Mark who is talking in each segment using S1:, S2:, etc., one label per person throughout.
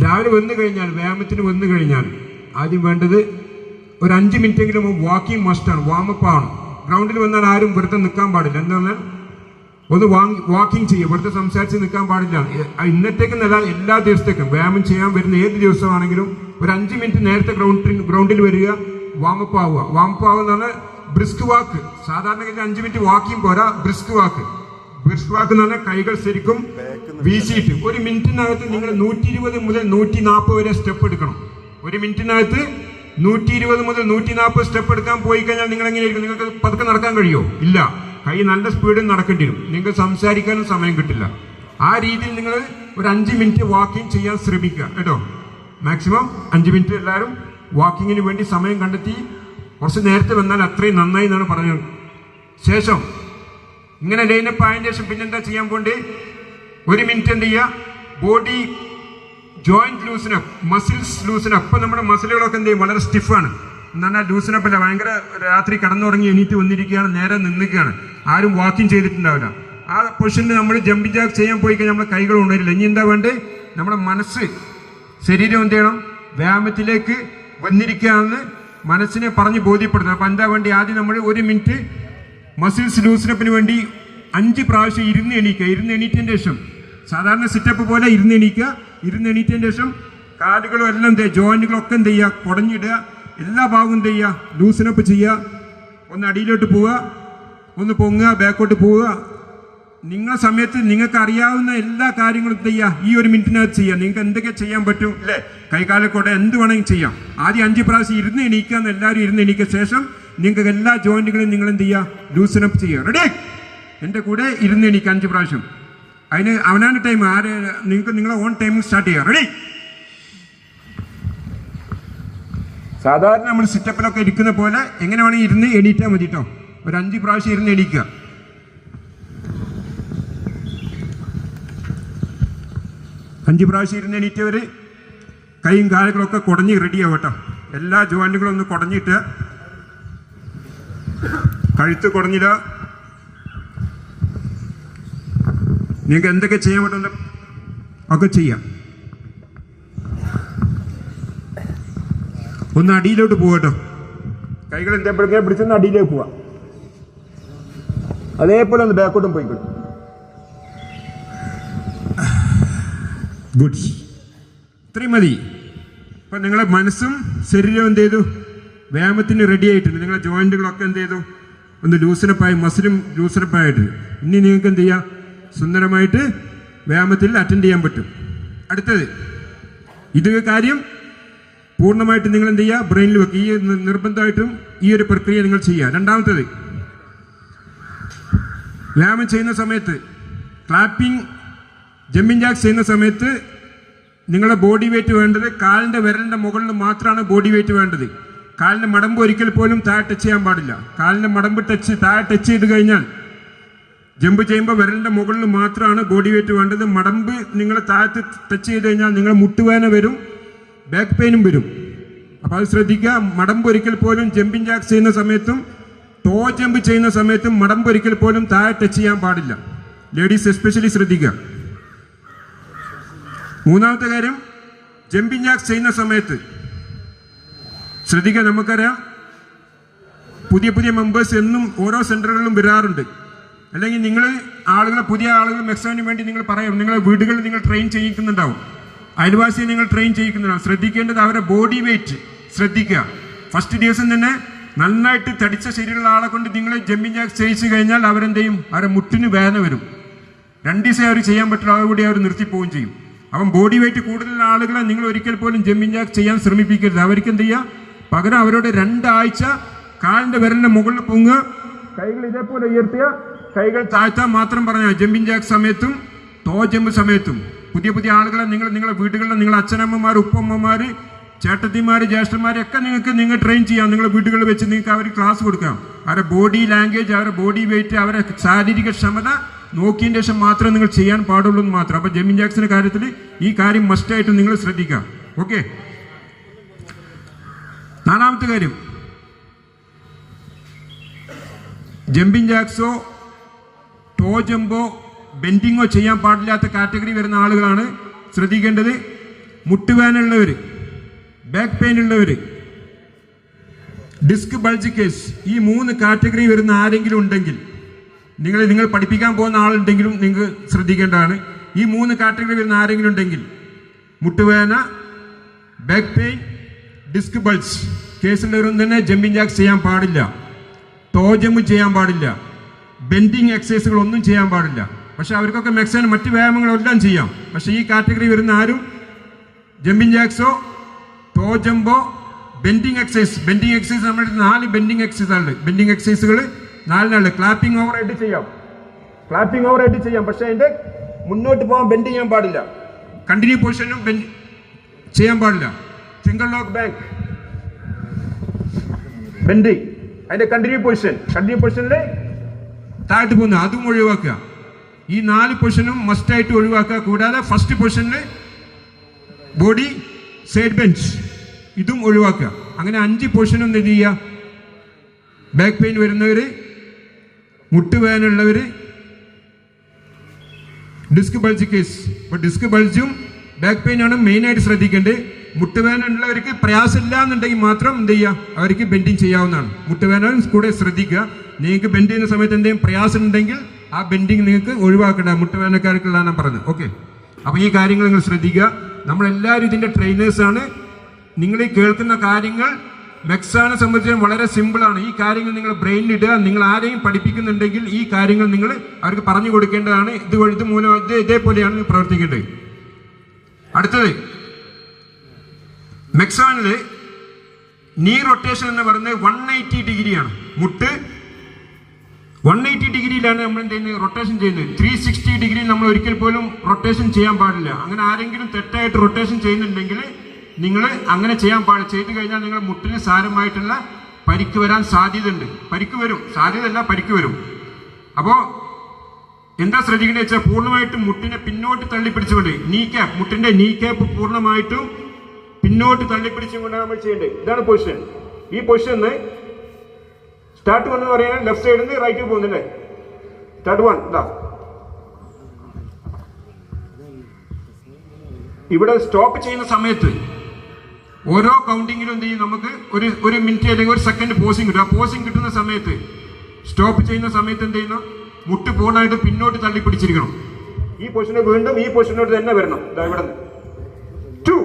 S1: രാവിലെ വന്നു കഴിഞ്ഞാൽ വ്യായാമത്തിന് വന്നു കഴിഞ്ഞാൽ ആദ്യം വേണ്ടത് ഒരു 5 മിനിറ്റെങ്കിലും വാക്കിംഗ് മസ്റ്റാണ്, വാമപ്പ് ആണ്. ഗ്രൗണ്ടിൽ വന്നാൽ ആരും വെറുതെ നിൽക്കാൻ പാടില്ല. എന്താ പറഞ്ഞാൽ ഒന്ന് വാക്കിംഗ് ചെയ്യുക, വെറുതെ സംസാരിച്ച് നിൽക്കാൻ പാടില്ല. ഇന്നത്തേക്കെന്നല്ല എല്ലാ ദിവസത്തേക്കും വ്യായാമം ചെയ്യാൻ വരുന്ന ഏത് ദിവസമാണെങ്കിലും ഒരു 5 മിനിറ്റ് നേരത്തെ ഗ്രൗണ്ടിൽ വരിക, വാമപ്പ് ആവുക. വാമപ്പ് ആവുക എന്ന് പറഞ്ഞാൽ ബ്രിസ്ക് വാക്ക്. സാധാരണഗതിയിൽ 5 മിനിറ്റ് വാക്കിംഗ് പോരാ, ബ്രിസ്ക് വാക്ക്. ബ്രിസ്ക് വാക്ക് എന്ന് പറഞ്ഞാൽ കൈകൾ ശരിക്കും വീശിയിട്ട് ഒരു മിനിറ്റിനകത്ത് നിങ്ങൾ 120 മുതൽ 140 വരെ സ്റ്റെപ്പ് എടുക്കണം. ഒരു മിനിറ്റിനകത്ത് 120 മുതൽ 140 സ്റ്റെപ്പ് എടുക്കാൻ പോയി കഴിഞ്ഞാൽ നിങ്ങൾ എങ്ങനെയായിരിക്കും? നിങ്ങൾക്ക് പതുക്കെ നടക്കാൻ കഴിയുമോ? ഇല്ല, കൈ നല്ല സ്പീഡിൽ നടക്കേണ്ടി വരും. നിങ്ങൾക്ക് സംസാരിക്കാനും സമയം കിട്ടില്ല. ആ രീതിയിൽ നിങ്ങൾ ഒരു 5 മിനിറ്റ് വാക്കിംഗ് ചെയ്യാൻ ശ്രമിക്കുക കേട്ടോ. മാക്സിമം 5 മിനിറ്റ് എല്ലാവരും വാക്കിങ്ങിന് വേണ്ടി സമയം കണ്ടെത്തി കുറച്ച് നേരത്തെ വന്നാൽ അത്രയും നന്നായി എന്നാണ് പറഞ്ഞത്. ശേഷം ഇങ്ങനെ ലൈനപ്പ് ആയതിനു ശേഷം പിന്നെന്താ ചെയ്യാൻ പോണ്ടേ? 1 മിനിറ്റ് എന്ത് ചെയ്യുക? Body joint loosen up, muscles loosen up. അപ്പം നമ്മുടെ മസിലുകളൊക്കെ എന്ത് ചെയ്യും? വളരെ സ്റ്റിഫാണ്. എന്നാൽ ലൂസിനപ്പ് അല്ല, ഭയങ്കര രാത്രി കടന്നുറങ്ങി എണീറ്റ് വന്നിരിക്കുകയാണ്, നേരെ നിന്നിക്കുകയാണ്, ആരും വാക്കിംഗ് ചെയ്തിട്ടുണ്ടാവില്ല. ആ പൊസിഷനിൽ നമ്മൾ ജമ്പിങ് ജാക്ക് ചെയ്യാൻ പോയി കഴിഞ്ഞാൽ നമ്മുടെ കൈകൾ ഉണരില്ല. ഇനി എന്താ വേണ്ടേ? നമ്മുടെ മനസ്സ്, ശരീരം എന്ത് ചെയ്യണം? വ്യായാമത്തിലേക്ക് വന്നിരിക്കുകയാണെന്ന് മനസ്സിനെ പറഞ്ഞ് ബോധ്യപ്പെടുന്നത്. അപ്പം എന്താ വേണ്ടി? ആദ്യം നമ്മൾ 1 മിനിറ്റ് മസിൽസ് ലൂസിനപ്പിന് വേണ്ടി 5 പ്രാവശ്യം ഇരുന്ന് എണീക്കുക. ഇരുന്ന് എണീറ്റതിന് ശേഷം സാധാരണ സിറ്റപ്പ് പോലെ ഇരുന്ന് എണീക്കുക. ഇരുന്ന് എണീറ്റതിന് ശേഷം കാലുകളും എല്ലാം ജോയിന്റുകളൊക്കെ എന്ത് ചെയ്യുക? കുടഞ്ഞിടുക. എല്ലാ ഭാഗവും എന്ത് ചെയ്യുക? ലൂസിനപ്പ് ചെയ്യുക. ഒന്ന് അടിയിലോട്ട് പോവുക, ഒന്ന് പൊങ്ങുക, ബാക്കോട്ട് പോവുക. നിങ്ങളുടെ സമയത്ത് നിങ്ങൾക്ക് അറിയാവുന്ന എല്ലാ കാര്യങ്ങളും ചെയ്യുക. ഈ 1 മിനിറ്റിനകത്ത് ചെയ്യുക. നിങ്ങൾക്ക് എന്തൊക്കെ ചെയ്യാൻ പറ്റും അല്ലേ? കൈകാലക്കൂടെ എന്ത് വേണമെങ്കിൽ ചെയ്യാം. ആദ്യം 5 പ്രാവശ്യം ഇരുന്ന് എണീക്കുക. എല്ലാവരും ഇരുന്ന് എണീക്കുക. ശേഷം നിങ്ങൾക്ക് എല്ലാ ജോയിന്റുകളും നിങ്ങൾ എന്ത് ചെയ്യുക? ലൂസനപ്പ് ചെയ്യുക. റെഡി? എൻ്റെ കൂടെ ഇരുന്ന് എണീക്കുക 5 പ്രാവശ്യം. അതിന് അവനാണ് ടൈം. നിങ്ങൾക്ക് നിങ്ങളെ ഓൺ ടൈമിൽ സ്റ്റാർട്ട് ചെയ്യുക. റെഡി? സാധാരണ നമ്മൾ സിറ്റപ്പിലൊക്കെ ഇരിക്കുന്ന പോലെ എങ്ങനെ വേണമെങ്കിൽ ഇരുന്ന് എണീറ്റാൽ മതി കേട്ടോ. ഒരു 5 പ്രാവശ്യം ഇരുന്ന് എണീക്കുക. അഞ്ച് പ്രാവശ്യം ഇരുന്ന് എണീറ്റവർ കൈയും കാലുകളൊക്കെ കുടഞ്ഞ് റെഡിയാവും കേട്ടോ. എല്ലാ ജോയിന്റുകളും ഒന്ന് കുടഞ്ഞിട്ട്, കഴുത്ത് കുടഞ്ഞില്ല. നിങ്ങൾക്ക് എന്തൊക്കെ ചെയ്യാൻ പറ്റുന്ന ഒക്കെ ചെയ്യാം. ഒന്ന് അടിയിലോട്ട് പോകട്ടോ. കൈകൾ എന്തെപ്പോഴൊക്കെ പിടിച്ചൊന്ന് അടിയിലേക്ക് പോവാം. അതേപോലെ ഒന്ന് ബാക്കോട്ടും പോയിക്കോളും. ഗുഡ്, ഇത്രയും മതി. അപ്പം നിങ്ങളെ മനസ്സും ശരീരവും എന്ത് ചെയ്തു? വ്യായാമത്തിന് റെഡി ആയിട്ടുണ്ട്. നിങ്ങളെ ജോയിന്റുകളൊക്കെ എന്ത് ചെയ്തു? ഒന്ന് ലൂസനപ്പായി, മസിലും ലൂസനപ്പായിട്ട്. ഇനി നിങ്ങൾക്ക് എന്ത് ചെയ്യാം? സുന്ദരമായിട്ട് വ്യായാമത്തിൽ അറ്റൻഡ് ചെയ്യാൻ പറ്റും. അടുത്തത്, ഇത് കാര്യം പൂർണ്ണമായിട്ട് നിങ്ങൾ എന്ത് ചെയ്യുക? ബ്രെയിനിൽ വെക്കുക. ഈ നിർബന്ധമായിട്ടും ഈ ഒരു പ്രക്രിയ നിങ്ങൾ ചെയ്യുക. രണ്ടാമത്തത്, വ്യായാമം ചെയ്യുന്ന സമയത്ത്, ക്ലാപ്പിംഗ് ജമ്പിങ് ജാക്സ് ചെയ്യുന്ന സമയത്ത് നിങ്ങളുടെ ബോഡി വെയിറ്റ് വേണ്ടത് കാലിൻ്റെ വിരലിൻ്റെ മുകളിൽ മാത്രമാണ് ബോഡി വെയിറ്റ് വേണ്ടത്. കാലിൻ്റെ മടമ്പ് ഒരിക്കൽ പോലും താഴെ ടച്ച് ചെയ്യാൻ പാടില്ല. കാലിൻ്റെ മടമ്പ് താഴെ ടച്ച് ചെയ്ത് കഴിഞ്ഞാൽ ജമ്പ് ചെയ്യുമ്പോൾ വിരലിൻ്റെ മുകളിൽ മാത്രമാണ് ബോഡി വെയിറ്റ് വേണ്ടത്. മടമ്പ് നിങ്ങൾ താഴത്ത് ടച്ച് ചെയ്ത് കഴിഞ്ഞാൽ നിങ്ങൾ മുട്ടുവേദന വരും, ബാക്ക് പെയിനും വരും. അപ്പോൾ അത് ശ്രദ്ധിക്കുക. മടമ്പ് ഒരിക്കൽ പോലും ജമ്പിങ് ജാക്സ് ചെയ്യുന്ന സമയത്തും ടോ ജമ്പ് ചെയ്യുന്ന സമയത്തും മടമ്പ് ഒരിക്കൽ പോലും താഴെ ടച്ച് ചെയ്യാൻ പാടില്ല. ലേഡീസ് എസ്പെഷ്യലി ശ്രദ്ധിക്കുക. മൂന്നാമത്തെ കാര്യം, ജമ്പിങ് ജാക്സ് ചെയ്യുന്ന സമയത്ത് ശ്രദ്ധിക്കുക. നമുക്കറിയാം, പുതിയ മെമ്പേഴ്സ് എന്നും ഓരോ സെന്ററുകളിലും വരാറുണ്ട്. അല്ലെങ്കിൽ നിങ്ങൾ പുതിയ ആളുകൾ മെക്സാന് വേണ്ടി നിങ്ങൾ പറയും, നിങ്ങളെ വീടുകളിൽ നിങ്ങൾ ട്രെയിൻ ചെയ്യിക്കുന്നുണ്ടാവും, അയൽവാസിയെ നിങ്ങൾ ട്രെയിൻ ചെയ്യിക്കുന്നുണ്ടാവും. ശ്രദ്ധിക്കേണ്ടത് അവരുടെ ബോഡി വെയിറ്റ് ശ്രദ്ധിക്കുക. ഫസ്റ്റ് ദിവസം തന്നെ നന്നായിട്ട് തടിച്ച ശരീരമുള്ള ആളെ കൊണ്ട് നിങ്ങൾ ജമ്പിങ് ജാക്സ് ചെയ്യിച്ചു കഴിഞ്ഞാൽ അവരെന്ത് ചെയ്യും? അവരുടെ മുട്ടിന് വേദന വരും. 2 ദിവസം അവർ ചെയ്യാൻ പറ്റില്ല, അതുകൂടി അവർ നിർത്തിപ്പോവുകയും ചെയ്യും. അപ്പം ബോഡി വെയിറ്റ് കൂടുതലുള്ള ആളുകളെ നിങ്ങൾ ഒരിക്കൽ പോലും ജമ്പിങ് ജാക്സ് ചെയ്യാൻ ശ്രമിപ്പിക്കരുത്. അവർക്ക് എന്ത് ചെയ്യുക? പകരം അവരോട് 2 ആഴ്ച കാലിൻ്റെ വിരലിൻ്റെ മുകളിൽ പൊങ്ങുക, കൈകൾ ഇതേപോലെ ഉയർത്തുക, കൈകൾ താഴ്ത്താൻ മാത്രം പറഞ്ഞാൽ ജമ്പിങ് ജാക്സ് സമയത്തും ടോ ജമ്പ് സമയത്തും. പുതിയ ആളുകളെ നിങ്ങളുടെ വീടുകളിൽ നിങ്ങളുടെ അച്ഛനമ്മമാർ, ഉപ്പമ്മമാർ, ചേട്ടത്തിമാർ, ജ്യേഷ്ഠന്മാരൊക്കെ നിങ്ങൾ ട്രെയിൻ ചെയ്യാം. നിങ്ങളുടെ വീടുകളിൽ വെച്ച് നിങ്ങൾക്ക് അവർ ക്ലാസ് കൊടുക്കാം. അവരുടെ ബോഡി ലാംഗ്വേജ്, അവരുടെ ബോഡി വെയിറ്റ്, അവരുടെ ശാരീരിക ക്ഷമത നോക്കിയതിന് ശേഷം മാത്രമേ നിങ്ങൾ ചെയ്യാൻ പാടുള്ളൂ എന്ന് മാത്രം. അപ്പോൾ ജമ്പിങ് ജാക്സിൻ്റെ കാര്യത്തിൽ ഈ കാര്യം മസ്റ്റായിട്ട് നിങ്ങൾ ശ്രദ്ധിക്കുക. ഓക്കെ. നാലാമത്തെ കാര്യം, ജമ്പിങ് ജാക്സോ ടോ ജമ്പോ ബെൻഡിങ്ങോ ചെയ്യാൻ പാടില്ലാത്ത കാറ്റഗറി വരുന്ന ആളുകളാണ് ശ്രദ്ധിക്കേണ്ടത്. മുട്ടുവേനുള്ളവർ, ബാക്ക് പെയിൻ ഉള്ളവർ, ഡിസ്ക് ബൾജ് കേസ്, ഈ 3 കാറ്റഗറി വരുന്ന ആരെങ്കിലും ഉണ്ടെങ്കിൽ നിങ്ങൾ പഠിപ്പിക്കാൻ പോകുന്ന ആളുണ്ടെങ്കിലും നിങ്ങൾ ശ്രദ്ധിക്കേണ്ടതാണ്. ഈ 3 കാറ്റഗറി വരുന്ന ആരെങ്കിലും ഉണ്ടെങ്കിൽ മുട്ടുവേന, ബാക്ക് പെയിൻ, ഡിസ്ക് ബൾജ് കേസുള്ളവരൊന്നും തന്നെ ജമ്പിങ് ജാക്സ് ചെയ്യാൻ പാടില്ല, ടോ ജമ്പ് ചെയ്യാൻ പാടില്ല, ബെൻഡിങ് എക്സസൈസുകളൊന്നും ചെയ്യാൻ പാടില്ല. പക്ഷെ അവർക്കൊക്കെ മാക്സിമം മറ്റ് വ്യായാമങ്ങളെല്ലാം ചെയ്യാം. പക്ഷേ ഈ കാറ്റഗറി വരുന്ന ആരും ജമ്പിങ് ജാക്സോ ടോ ജമ്പോ ബെൻഡിങ് എക്സസൈസ് നമ്മൾ 4 ബെൻഡിങ് എക്സസൈസുകളുണ്ട്. ബെൻഡിങ് എക്സസൈസുകൾ 4 ക്ലാപ്പിംഗ് ഓവർ ഹെഡ് ചെയ്യാം. പക്ഷെ അതിന്റെ മുന്നോട്ട് പോകാൻ ബെൻഡ് ചെയ്യാൻ പാടില്ല, കണ്ടിന്യൂ പൊസിഷനും ചെയ്യാൻ പാടില്ല. സിംഗിൾ ലോക്ക് ബാക്ക് ബെൻഡ്, അതിന്റെ കണ്ടിന്യൂ പൊസിഷനിൽ താഴ്ത്തു പോകുന്നത് അതും ഒഴിവാക്കുക. ഈ 4 പൊസിഷനും മസ്റ്റായിട്ട് ഒഴിവാക്കുക. കൂടാതെ ഫസ്റ്റ് പൊസിഷനിൽ ബോഡി സൈഡ് ബെഞ്ച് ഇതും ഒഴിവാക്കുക. അങ്ങനെ 5 പൊസിഷനും എന്ത് ചെയ്യുക? ബാക്ക് പെയിൻ വരുന്നവർ, മുട്ടുവേനുള്ളവർ, ഡിസ്ക് ബൾജ് കേസ്. ഇപ്പോൾ ഡിസ്ക് ബൾജും ബാക്ക് പെയിനാണ് മെയിനായിട്ട് ശ്രദ്ധിക്കേണ്ടത്. മുട്ടുവേനുള്ളവർക്ക് പ്രയാസമില്ല എന്നുണ്ടെങ്കിൽ മാത്രം എന്ത് ചെയ്യുക? അവർക്ക് ബെൻഡിങ് ചെയ്യാവുന്നതാണ്. മുട്ടുവേനും കൂടെ ശ്രദ്ധിക്കുക. നിങ്ങൾക്ക് ബെൻഡ് ചെയ്യുന്ന സമയത്ത് എന്തെങ്കിലും പ്രയാസം ഉണ്ടെങ്കിൽ ആ ബെൻഡിങ് നിങ്ങൾക്ക് ഒഴിവാക്കേണ്ട, മുട്ടുവേനക്കാർക്കുള്ളതാണ് പറഞ്ഞത്. ഓക്കെ, അപ്പോൾ ഈ കാര്യങ്ങൾ നിങ്ങൾ ശ്രദ്ധിക്കുക. നമ്മളെല്ലാവരും ഇതിൻ്റെ ട്രെയിനേഴ്സാണ്. നിങ്ങൾ ഈ കേൾക്കുന്ന കാര്യങ്ങൾ മെക്സാനെ സംബന്ധിച്ച് വളരെ സിമ്പിളാണ്. ഈ കാര്യങ്ങൾ നിങ്ങൾ ബ്രെയിനിൽ ഇടുക. നിങ്ങൾ ആരെയും പഠിപ്പിക്കുന്നുണ്ടെങ്കിൽ ഈ കാര്യങ്ങൾ നിങ്ങൾ അവർക്ക് പറഞ്ഞു കൊടുക്കേണ്ടതാണ്. ഇത് മൂലം ഇതേപോലെയാണ് പ്രവർത്തിക്കേണ്ടത്. അടുത്തത്, മെക്സാനിൽ നീ റൊട്ടേഷൻ എന്ന് പറയുന്നത് 180 ഡിഗ്രിയാണ്. മുട്ട് 180 ഡിഗ്രിയിലാണ് നമ്മൾ എന്ത് ചെയ്യുന്നത്? റൊട്ടേഷൻ ചെയ്യുന്നത്. 360 ഡിഗ്രി നമ്മൾ ഒരിക്കൽ പോലും റൊട്ടേഷൻ ചെയ്യാൻ പാടില്ല. അങ്ങനെ ആരെങ്കിലും തെറ്റായിട്ട് റൊട്ടേഷൻ ചെയ്യുന്നുണ്ടെങ്കിൽ നിങ്ങൾ അങ്ങനെ ചെയ്യാൻ പാടില്ല. ചെയ്തു കഴിഞ്ഞാൽ നിങ്ങൾ മുട്ടിന് സാരമായിട്ടുള്ള പരിക്ക് വരാൻ സാധ്യതയുണ്ട്. പരിക്ക് വരും. അപ്പോൾ എന്താ ശ്രദ്ധിക്കേണ്ടത് വെച്ചാൽ പൂർണ്ണമായിട്ടും മുട്ടിനെ പിന്നോട്ട് തള്ളിപ്പിടിച്ചുകൊണ്ട് മുട്ടിന്റെ നീ ക്യാപ്പ് പൂർണ്ണമായിട്ടും പിന്നോട്ട് തള്ളിപ്പിടിച്ചുകൊണ്ടാണ് നമ്മൾ ചെയ്യേണ്ടത്. ഇതാണ് പൊസിഷൻ. ഈ പൊസിഷന് സ്റ്റാർട്ട് 1 എന്ന് പറയാൻ ലെഫ്റ്റ് സൈഡിൽ നിന്ന് റൈറ്റ് പോകുന്നില്ലേ? സ്റ്റാർട്ട് 1 ഇതാ. ഇവിടെ സ്റ്റോപ്പ് ചെയ്യുന്ന സമയത്ത് ഓരോ കൗണ്ടിങ്ങിലും എന്ത് ചെയ്യും? നമുക്ക് ഒരു മിനിറ്റ് അല്ലെങ്കിൽ ഒരു സെക്കൻഡ് പോസിങ് കിട്ടും. ആ പോസിങ് കിട്ടുന്ന സമയത്ത് സ്റ്റോപ്പ് ചെയ്യുന്ന സമയത്ത് എന്ത് ചെയ്യുന്നു? മുട്ട് പൂർണ്ണമായിട്ട് പിന്നോട്ട് തള്ളിപ്പിടിച്ചിരിക്കണം. ഈ പൊസിഷന് വീണ്ടും ഈ പൊസിഷനോട്ട് തന്നെ വരണം. ഇവിടെ 2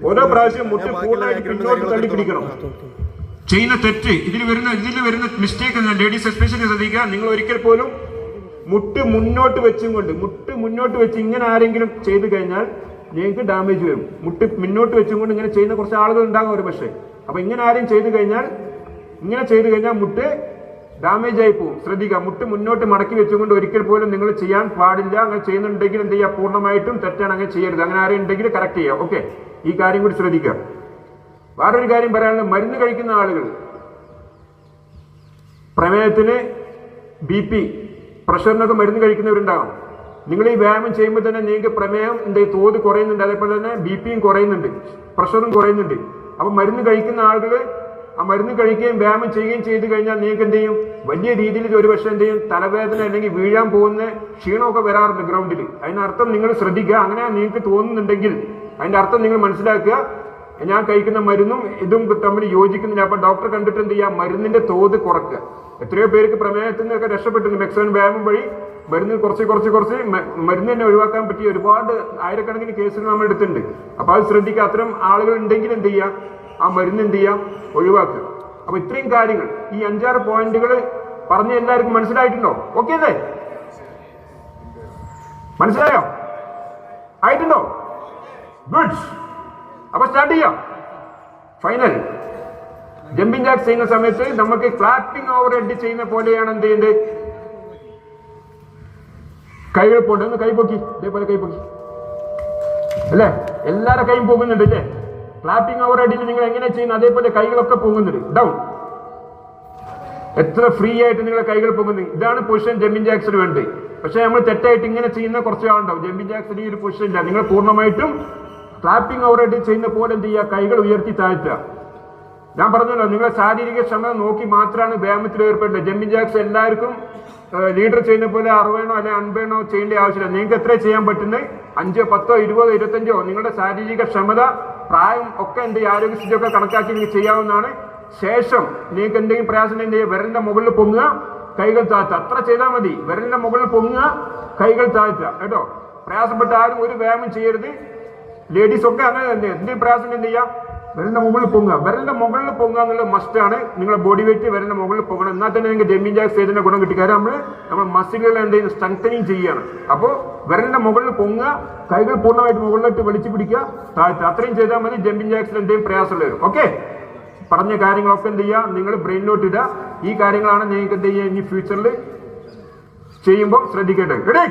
S1: ഓരോ പ്രാവശ്യം മുട്ട് പൂർണ്ണമായിട്ട് പിന്നോട്ട് തള്ളിപ്പിടിക്കണം. ചെയ്യുന്ന തെറ്റ് ഇതിൽ വരുന്ന മിസ്റ്റേക്ക് ലേഡീസ് എസ്പെഷ്യലി ശ്രദ്ധിക്കുക. നിങ്ങൾ ഒരിക്കൽ പോലും മുട്ട് മുന്നോട്ട് വെച്ച് ഇങ്ങനെ ആരെങ്കിലും ചെയ്തു കഴിഞ്ഞാൽ നിങ്ങൾക്ക് ഡാമേജ് വരും. മുട്ട് മുന്നോട്ട് വെച്ചുകൊണ്ട് ഇങ്ങനെ ചെയ്യുന്ന കുറച്ച് ആളുകൾ ഉണ്ടാകും ഒരു പക്ഷേ. അപ്പൊ ഇങ്ങനെ ആരും ചെയ്തു കഴിഞ്ഞാൽ മുട്ട് ഡാമേജ് ആയി പോകും. ശ്രദ്ധിക്കുക, മുട്ട് മുന്നോട്ട് മടക്കി വെച്ചുകൊണ്ട് ഒരിക്കൽ പോലും നിങ്ങൾ ചെയ്യാൻ പാടില്ല. അങ്ങനെ ചെയ്യുന്നുണ്ടെങ്കിൽ എന്ത് ചെയ്യുക? പൂർണ്ണമായിട്ടും തെറ്റാണ്, അങ്ങനെ ചെയ്യരുത്. അങ്ങനെ ആരും ഉണ്ടെങ്കിൽ കറക്റ്റ് ചെയ്യാം. ഓക്കെ, ഈ കാര്യം കൂടി ശ്രദ്ധിക്കുക. വേറൊരു കാര്യം പറയാനുള്ളത്, മരുന്ന് കഴിക്കുന്ന ആളുകൾ, പ്രമേഹത്തിന്, BP, പ്രഷറിനൊക്കെ മരുന്ന് കഴിക്കുന്നവരുണ്ടാകും. നിങ്ങൾ ഈ വ്യായാമം ചെയ്യുമ്പോൾ തന്നെ നിങ്ങൾക്ക് പ്രമേഹം തോത് കുറയുന്നുണ്ട്, അതേപോലെ തന്നെ BPയും കുറയുന്നുണ്ട്, പ്രഷറും കുറയുന്നുണ്ട്. അപ്പൊ മരുന്ന് കഴിക്കുന്ന ആളുകൾ ആ മരുന്ന് കഴിക്കുകയും വ്യായാമം ചെയ്യുകയും ചെയ്തു കഴിഞ്ഞാൽ നിങ്ങൾക്ക് എന്ത് ചെയ്യും? വലിയ രീതിയിൽ ഒരു പക്ഷേ എന്ത് ചെയ്യും? തലവേദന അല്ലെങ്കിൽ വീഴാൻ പോകുന്ന ക്ഷീണമൊക്കെ വരാറുണ്ട് ഗ്രൗണ്ടിൽ. അതിനർത്ഥം നിങ്ങൾ ശ്രദ്ധിക്കുക. അങ്ങനെ നിങ്ങൾക്ക് തോന്നുന്നുണ്ടെങ്കിൽ അതിന്റെ അർത്ഥം നിങ്ങൾ മനസ്സിലാക്കുക, ഞാൻ കഴിക്കുന്ന മരുന്നും ഇതും തമ്മിൽ യോജിക്കുന്നില്ല. അപ്പൊ ഡോക്ടർ കണ്ടിട്ട് എന്ത് ചെയ്യുക? മരുന്നിന്റെ തോത് കുറക്കുക. എത്രയോ പേർക്ക് പ്രമേഹത്തിൽ നിന്നൊക്കെ രക്ഷപ്പെട്ടിട്ടുണ്ട്. മെക്സോൺ വ്യായാമം വഴി മരുന്ന് കുറച്ച് മരുന്ന് തന്നെ ഒഴിവാക്കാൻ പറ്റിയ ഒരുപാട് ആയിരക്കണക്കിന് കേസുകൾ നമ്മൾ എടുത്തിട്ടുണ്ട്. അപ്പൊ അത് ശ്രദ്ധിക്കുക. അത്തരം ആളുകൾ ഉണ്ടെങ്കിൽ എന്ത് ചെയ്യുക? ആ മരുന്ന് എന്ത് ചെയ്യാം? ഒഴിവാക്കുക. അപ്പൊ ഇത്രയും കാര്യങ്ങൾ, ഈ 5-6 പോയിന്റുകൾ പറഞ്ഞ എല്ലാവർക്കും മനസ്സിലായിട്ടുണ്ടോ? ഓക്കെ അല്ലേ? മനസ്സിലായോ? ആയിട്ടുണ്ടോ? ഗുഡ്. അപ്പൊ സ്റ്റാർട്ട് ചെയ്യാം. ഫൈനൽ ജമ്പിങ് ജാക്സ് ചെയ്യുന്ന സമയത്ത് നമുക്ക് ക്ലാപ്പിംഗ് ഓവർ ഹെഡ് ചെയ്യുന്ന പോലെയാണ് എന്ത് ചെയ്യുന്നത്? കൈകൾ പോണ്ട്. ഒന്ന് കൈ പൊക്കി, ഇതേപോലെ കൈ പൊക്കി അല്ലേ? എല്ലാവരുടെ കൈയും പോകുന്നുണ്ട് അല്ലേ? ക്ലാപ്പിംഗ് ഓവർ ഹെഡിൽ നിങ്ങൾ എങ്ങനെ ചെയ്യുന്നു അതേപോലെ കൈകളൊക്കെ പോകുന്നുണ്ട്. ഡൗൺ. എത്ര ഫ്രീ ആയിട്ട് നിങ്ങളെ കൈകൾ പോകുന്നത്. ഇതാണ് പൊസിഷൻ ജമ്പിങ് ജാക്സിന് വേണ്ടി. പക്ഷെ നമ്മൾ തെറ്റായിട്ട് ഇങ്ങനെ ചെയ്യുന്ന കുറച്ച് ആളുണ്ടാവും. ജമ്പിങ് ജാക്സിന് ഈ ഒരു പൊസിഷൻ ഇല്ല. നിങ്ങൾ പൂർണ്ണമായിട്ടും ക്ലാപ്പിംഗ് ഓവർ ഹെഡ് ചെയ്യുന്ന പോലെ എന്ത് ചെയ്യുക? കൈകൾ ഉയർത്തി താഴ്ത്തുക. ഞാൻ പറഞ്ഞല്ലോ, നിങ്ങളെ ശാരീരിക ക്ഷമത നോക്കി മാത്രമാണ് വ്യായാമത്തിൽ ഏർപ്പെടേണ്ടത്. ജമ്പിങ് ജാക്സ് എല്ലാവർക്കും ലീഡർ ചെയ്യുന്ന പോലെ 60 അല്ലെങ്കിൽ 50 ചെയ്യേണ്ട ആവശ്യമില്ല. നിങ്ങൾക്ക് എത്ര ചെയ്യാൻ പറ്റുന്നത് 5, 10, 20, 25 നിങ്ങളുടെ ശാരീരിക ക്ഷമത, പ്രായം ഒക്കെ ആരോഗ്യസ്ഥിതിയൊക്കെ കണക്കാക്കി നിങ്ങൾക്ക് ചെയ്യാവുന്നതാണ്. ശേഷം നിങ്ങൾക്ക് എന്തെങ്കിലും പ്രയാസം ഉണ്ടെങ്കിൽ വിരലിന്റെ മുകളിൽ പൊങ്ങുക, കൈകൾ താഴ്ത്തുക. അത്ര ചെയ്താൽ മതി. വിരലിന്റെ മുകളിൽ പൊങ്ങുക, കൈകൾ താഴ്ത്തുക കേട്ടോ. പ്രയാസപ്പെട്ട ആരും ഒരു വ്യായാമം ചെയ്യരുത്. ലേഡീസ് ഒക്കെ അങ്ങനെ തന്നെ. എന്തെങ്കിലും പ്രയാസം എന്ത് ചെയ്യാം, വിരലിന്റെ മുകളിൽ പൊങ്ങുക. വിരലിന്റെ മുകളിൽ പൊങ്ങുക എന്നുള്ളത് മസ്റ്റാണ്. നിങ്ങളുടെ ബോഡി വെയിറ്റ് വിരലിന്റെ മുകളിൽ പൊങ്ങണം. എന്നാൽ തന്നെ നിങ്ങൾക്ക് ജമ്പിങ് ജാക്സ് ചെയ്തതിന്റെ ഗുണം കിട്ടി. കാരണം നമ്മൾ മസിലുകൾ എന്തെങ്കിലും സ്ട്രെങ്തനിങ് ചെയ്യുകയാണ്. അപ്പോൾ വിരലിന്റെ മുകളിൽ പൊങ്ങുക, കൈകൾ പൂർണ്ണമായിട്ട് മുകളിലോട്ട് വലിച്ചു പിടിക്കുക, താഴ്ത്തുക. അത്രയും ചെയ്താൽ മതി. ജമ്പിങ് ജാക്സിൽ എന്തെങ്കിലും പ്രയാസമുള്ള വരും. ഓക്കെ, പറഞ്ഞ കാര്യങ്ങളൊക്കെ എന്ത് ചെയ്യുക, നിങ്ങൾ ബ്രെയിനിലോട്ട് ഇടുക. ഈ കാര്യങ്ങളാണ് നിങ്ങൾക്ക് എന്ത് ചെയ്യുക ഇനി ഫ്യൂച്ചറിൽ ചെയ്യുമ്പോൾ ശ്രദ്ധിക്കേണ്ടത്. റെഡി?